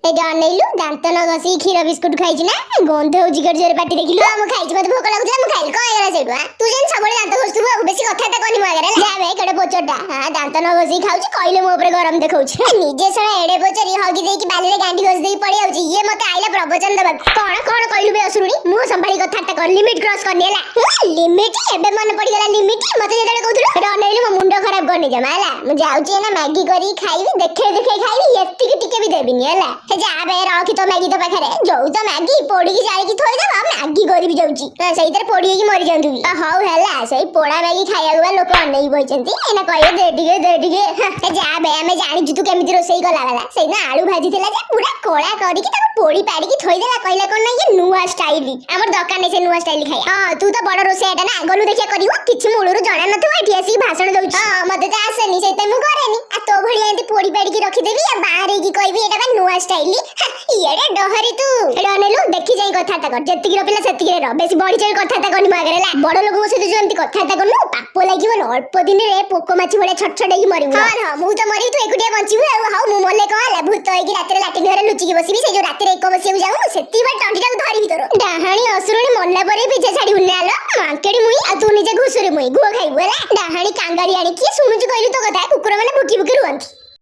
एटा अनेलु दांत न घसी क्षीर बिस्कुट खाइछि ना गंध होजी कर जोर पाटी देखिलु हम खाइछि मते भोक लागुतला हम खाइल कोइ गला सेडुआ तू जेन सबले दांत घसतु बेसी कथा ता कोनी मागरे जा बे केडे पोचटा हां दांत न घसी खाउछि कइले मो ऊपर गरम देखौछि निजे सळा एडे पोचरी हगी देकी बाली रे गांडी घस देई पड़ी आउछि ये मते आइला प्रवचन दबा कोन कइलु बे असुरुनी मु संभाली कथा ता कर लिमिट क्रॉस करनी हला लिमिट एबे मन पड़ी गला लिमिट मते जेडे कहथुलु एटा अनेलु मो मुंडो खराब करनी जमा हला मु जाउछि ना मैगी करी खाइबी देखे देखे खाइबी एत्ती टिके भी देबिनी हला हे जा बे रखी तो मैगी तो पाखरे जो तो मैगी पोड़ी की जाई की थोई देबा मैगी करी भी जाउची सही तर पोड़ी की मरि जांतु हौ हैला सही पोड़ा मैगी खाया हुआ लोक अनै बइचंती एना कहे दे दिगे हे जा बे हमें जानि जु तू केमिति रोसई गला वाला सही ना आलू भाजी थिला जे पूरा कोळा करी की ताको पोड़ी पाड़ी की थोई देला कहला कोन ना ये नुवा स्टाइल हमर दरकार नै से नुवा स्टाइल खाय हां तू तो बड़ रोसई एटा ना गलु देखिया करिवो किछि मूळुरु जणा नथु एठी आसी भाषण दउची हां मते त आसेनी सेते मु करेनी आ तो भळिया एंती पोड़ी पाड़ी की रखी देबी आ बाहर की कहबी एटा बा नुवा स्टाइल इएरे डहरी तू एटा अनेलु देखि जाई कथा ता कर जत्ति की रपिला सेत्ति की रे बेसी बड़ी चल कथा ता कोनी मागरे ला बड़ लोग से जो एंती कथा ता करनु पाप लागिवो न अल्प दिन रे पोको माछि बळे छट छट हेकी मरिबो हां हां मु तो मरि तू एकुटिया बंचिबु आ हाउ मु मले कहला भूत होई की रात रे लाटिन घरे लुचि की बसिबी से जो रात रे एक बसिबु जाऊ सेत्ति बा टंटी ता धरि भीतर डाहाणी असुरणी मनला परे पीछे छाडी उन्नालो मांकेडी मुई आ तू निजे घुसुरी मुई गुआ खाइबु हला डाहाणी कांगाडी आनी की सुनुचु कहलु तो कथा कुकुर माने भुकी भुकी रुवंती